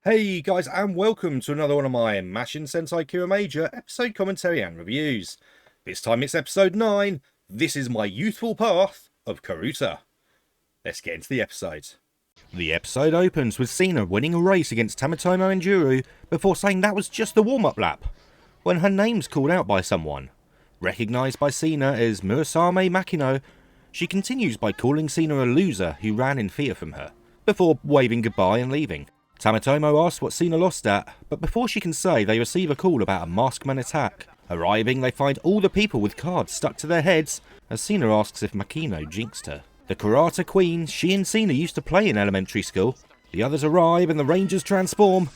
Hey guys, and welcome to another one of my Mashin Sentai KiraMager episode commentary and reviews. This time it's episode 9. This is my youthful path of Karuta. Let's get into the episode. The episode opens with Sina winning a race against Tamatomo and Juru before saying that was just the warm-up lap, when her name's called out by someone. Recognised by Sina as Murasame Makino, she continues by calling Sina a loser who ran in fear from her, before waving goodbye and leaving. Tamatomo asks what Sina lost at, but before she can say, they receive a call about a maskman attack. Arriving, they find all the people with cards stuck to their heads, as Sina asks if Makino jinxed her. The Karuta Queen, she and Sina used to play in elementary school. The others arrive and the Rangers transform,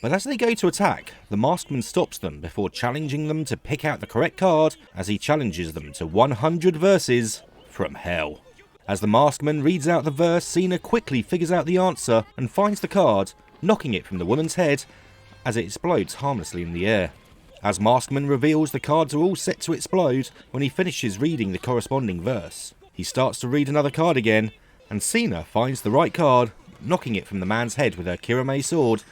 but as they go to attack, the maskman stops them before challenging them to pick out the correct card as he challenges them to 100 verses from hell. As the maskman reads out the verse, Sina quickly figures out the answer and finds the card, knocking it from the woman's head as it explodes harmlessly in the air. As Maskman reveals the cards are all set to explode when he finishes reading the corresponding verse. He starts to read another card again, and Sina finds the right card, knocking it from the man's head with her Kirame sword,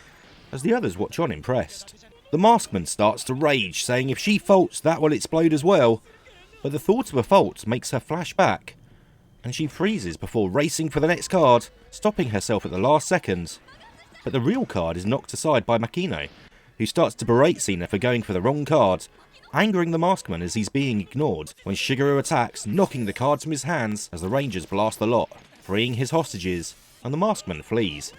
as the others watch on impressed. The Maskman starts to rage, saying if she faults, that will explode as well, but the thought of a fault makes her flash back, and she freezes before racing for the next card, stopping herself at the last second. But the real card is knocked aside by Makino, who starts to berate Sina for going for the wrong card, angering the Maskman as he's being ignored when Shigeru attacks, knocking the cards from his hands as the Rangers blast the lot, freeing his hostages, and the Maskman flees,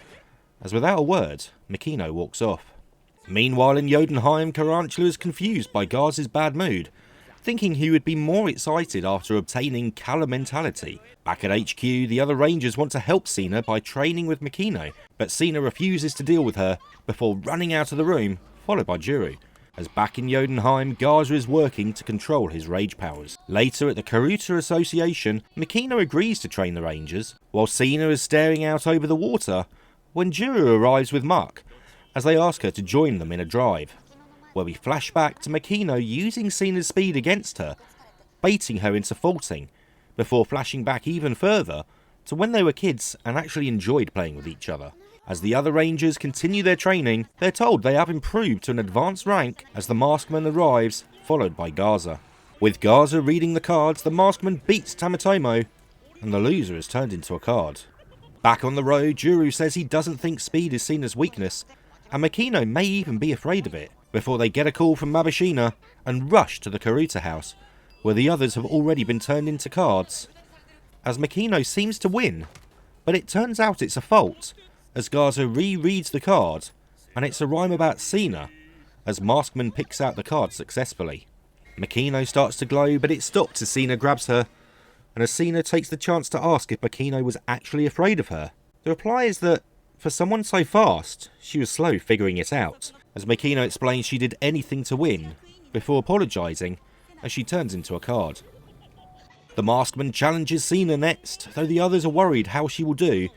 as without a word, Makino walks off. Meanwhile in Jotunheim, Tarantula is confused by Gaz's bad mood, thinking he would be more excited after obtaining Kala mentality. Back at HQ, the other Rangers want to help Sina by training with Makino, but Sina refuses to deal with her before running out of the room, followed by Juru. As back in Jotunheim, Gaza is working to control his rage powers. Later at the Karuta Association, Makino agrees to train the Rangers, while Sina is staring out over the water when Juru arrives with Muck, as they ask her to join them in a drive, where we flash back to Makino using Sina's speed against her, baiting her into faulting, before flashing back even further to when they were kids and actually enjoyed playing with each other. As the other Rangers continue their training, they're told they have improved to an advanced rank as the Maskman arrives, followed by Gaza. With Gaza reading the cards, the Maskman beats Tamatomo, and the loser is turned into a card. Back on the road, Juru says he doesn't think speed is seen as weakness, and Makino may even be afraid of it, before they get a call from Mabashina and rush to the Karuta house, where the others have already been turned into cards. As Makino seems to win, but it turns out it's a fault, as Gaza rereads the card, and it's a rhyme about Sina, as Maskman picks out the card successfully. Makino starts to glow, but it stops as Sina grabs her, and as Sina takes the chance to ask if Makino was actually afraid of her. The reply is that, for someone so fast, she was slow figuring it out, as Makino explains she did anything to win, before apologising, as she turns into a card. The Maskman challenges Sina next, though the others are worried how she will do,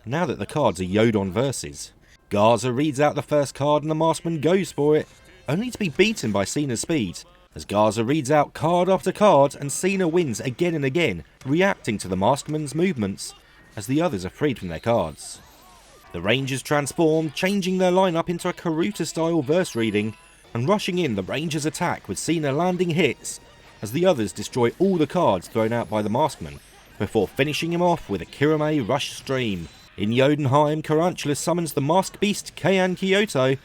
now that the cards are Yodon verses. Gaza reads out the first card and the Maskman goes for it, only to be beaten by Sina's speed, as Gaza reads out card after card and Sina wins again and again, reacting to the Maskman's movements, as the others are freed from their cards. The Rangers transform, changing their lineup into a Karuta-style verse reading, and rushing in, the Rangers attack with Sina landing hits, as the others destroy all the cards thrown out by the Maskman, before finishing him off with a Kirame Rush Stream. In Jotunheim, Tarantula summons the Mask Beast Keian Kyoto,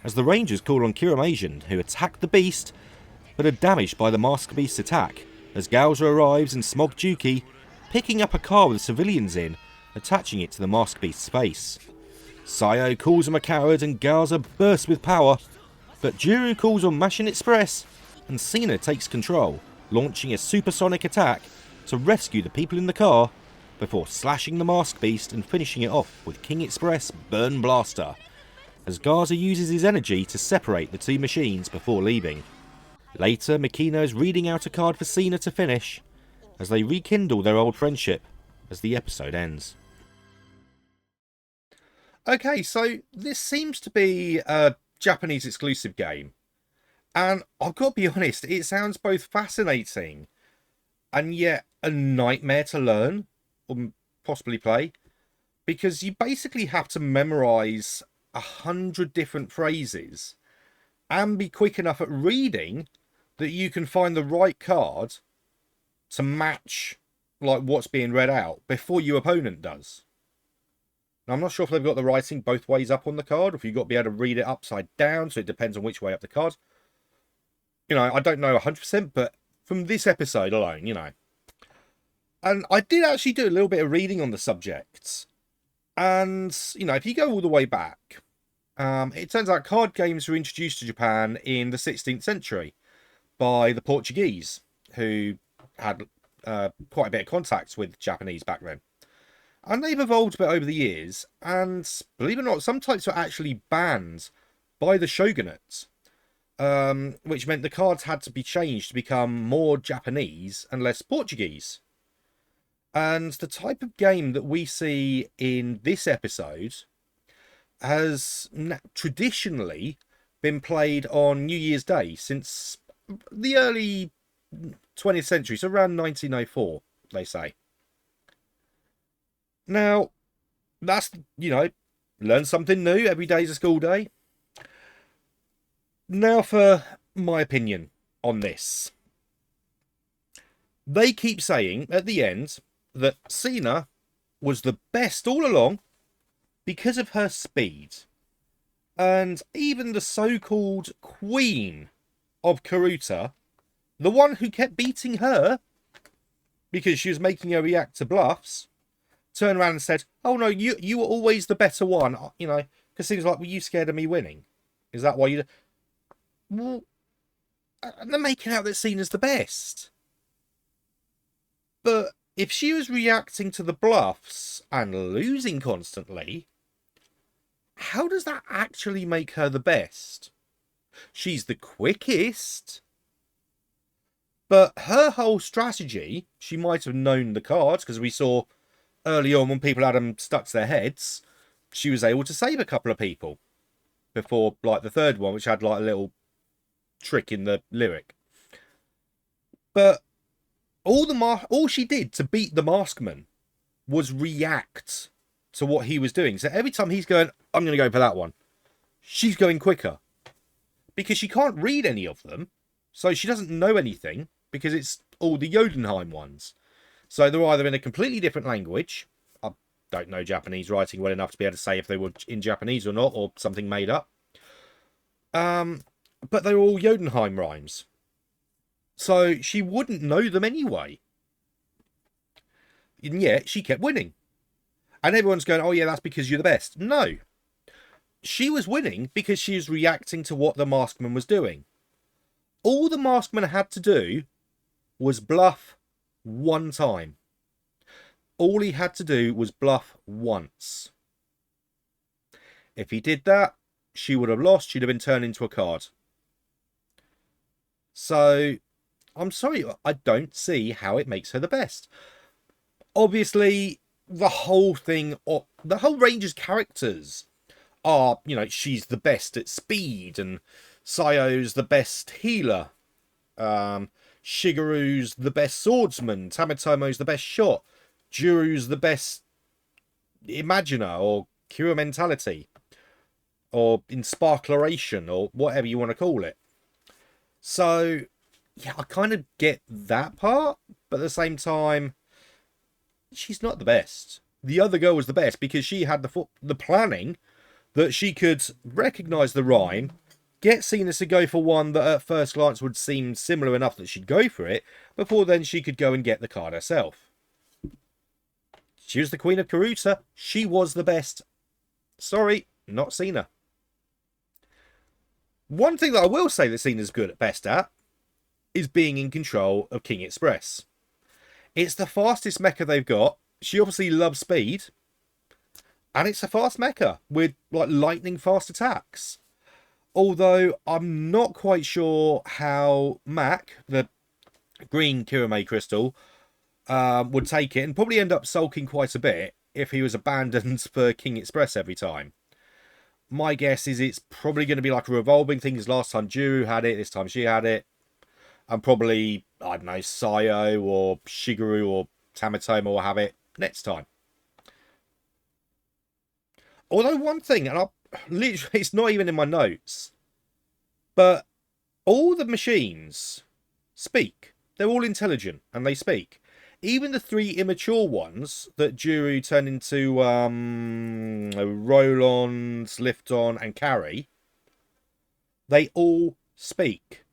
as the Rangers call on KiraMager, who attack the Beast, but are damaged by the Mask Beast's attack, as Gaoza arrives in Smog Juki, picking up a car with civilians in, attaching it to the Mask Beast's face. Sayo calls him a coward and Gaza bursts with power, but Juru calls on Mashin Express, and Sina takes control, launching a supersonic attack to rescue the people in the car, before slashing the Mask Beast and finishing it off with King Express Burn Blaster, as Gaza uses his energy to separate the two machines before leaving. Later, Makino is reading out a card for Sina to finish, as they rekindle their old friendship as the episode ends. Okay, so this seems to be a Japanese exclusive game, and I've got to be honest, it sounds both fascinating and yet a nightmare to learn or possibly play, because you basically have to memorize 100 different phrases and be quick enough at reading that you can find the right card to match like what's being read out before your opponent does. Now, I'm not sure if they've got the writing both ways up on the card, or if you've got to be able to read it upside down, so it depends on which way up the card. You know, I don't know 100%, but from this episode alone, you know. And I did actually do a little bit of reading on the subject. And, you know, if you go all the way back, it turns out card games were introduced to Japan in the 16th century by the Portuguese, who had quite a bit of contacts with Japanese back then. And they've evolved a bit over the years, and believe it or not, some types were actually banned by the shogunate, which meant the cards had to be changed to become more Japanese and less Portuguese. And the type of game that we see in this episode has traditionally been played on New Year's Day since the early 20th century, so around 1904, they say. Now, that's, you know, learn something new. Every day's a school day. Now for my opinion on this. They keep saying at the end that Cena was the best all along because of her speed. And even the so-called queen of Karuta, the one who kept beating her because she was making her react to bluffs, turned around and said, "Oh no, you were always the better one," you know, because things like, "Were you scared of me winning? Is that why you?" Well, they're making out that Cena's the best. But if she was reacting to the bluffs and losing constantly, how does that actually make her the best? She's the quickest, but her whole strategy, she might have known the cards, because we saw early on when people had them stuck to their heads, she was able to save a couple of people before, like, the third one, which had like a little trick in the lyric. But all she did to beat the Maskman was react to what he was doing. So every time he's going, "I'm going to go for that one," she's going quicker, because she can't read any of them, so she doesn't know anything, because it's all the Jotunheim ones. So they're either in a completely different language. I don't know Japanese writing well enough to be able to say if they were in Japanese or not, or something made up. But they're all Jotunheim rhymes. So she wouldn't know them anyway. And yet she kept winning. And everyone's going, "Oh yeah, that's because you're the best." No. She was winning because she was reacting to what the Maskman was doing. All the Maskman had to do was bluff one time. All he had to do was bluff once. If he did that, she would have lost. She'd have been turned into a card. So, I'm sorry, I don't see how it makes her the best. Obviously, the whole range of characters are, you know, she's the best at speed, and Sayo's the best healer. Shigeru's the best swordsman. Tamatomo's the best shot. Juru's the best imaginer, or cure mentality, or insparkleration, or whatever you want to call it. So, yeah, I kind of get that part, but at the same time, she's not the best. The other girl was the best because she had the planning that she could recognise the rhyme, get Cena to go for one that at first glance would seem similar enough that she'd go for it, before then she could go and get the card herself. She was the Queen of Karuta. She was the best. Sorry, not Cena. One thing that I will say that Cena's good at best at is being in control of King Express. It's the fastest mecha they've got. She obviously loves speed. And it's a fast mecha with like lightning fast attacks. Although I'm not quite sure how Mac, the green Kirame crystal, would take it, and probably end up sulking quite a bit if he was abandoned for King Express every time. My guess is it's probably going to be like a revolving thing, as last time Juru had it, this time she had it. And probably, I don't know, Sayo or Shigeru or Tamatomo will have it next time. Although one thing, and literally, it's not even in my notes. But all the machines speak. They're all intelligent and they speak. Even the three immature ones that Juru turned into Roland, Lifton, and Carry, they all speak.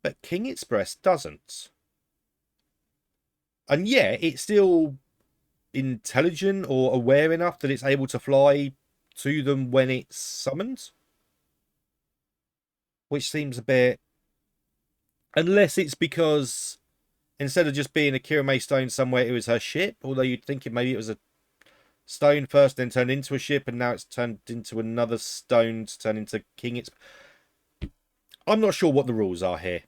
But King Express doesn't. And yeah, it's still intelligent or aware enough that it's able to fly to them when it's summoned. Which seems a bit... Unless it's because instead of just being a Kirame stone somewhere, it was her ship. Although you'd think maybe it was a stone first, then turned into a ship, and now it's turned into another stone to turn into King. I'm not sure what the rules are here.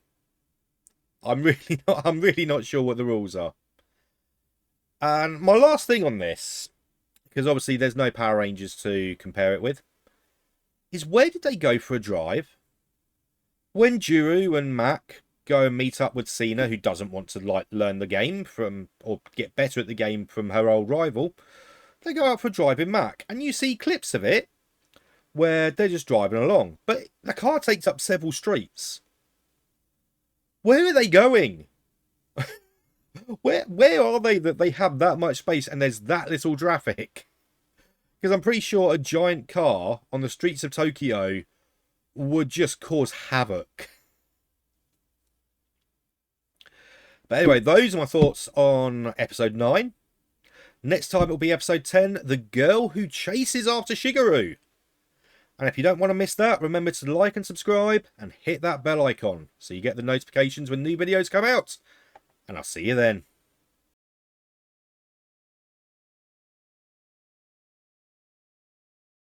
I'm really not sure what the rules are. And my last thing on this, because obviously there's no Power Rangers to compare it with, is where did they go for a drive? When Juru and Mac go and meet up with Cena, who doesn't want to learn the game from or get better at the game from her old rival, they go out for a drive in Mac, and you see clips of it where they're just driving along, but the car takes up several streets. Where are they going? Where are they that they have that much space and there's that little traffic? Because I'm pretty sure a giant car on the streets of Tokyo would just cause havoc. But anyway, those are my thoughts on episode 9. Next time it'll be episode 10, The Girl Who Chases After Shigeru. And if you don't want to miss that, remember to like and subscribe and hit that bell icon so you get the notifications when new videos come out. And I'll see you then.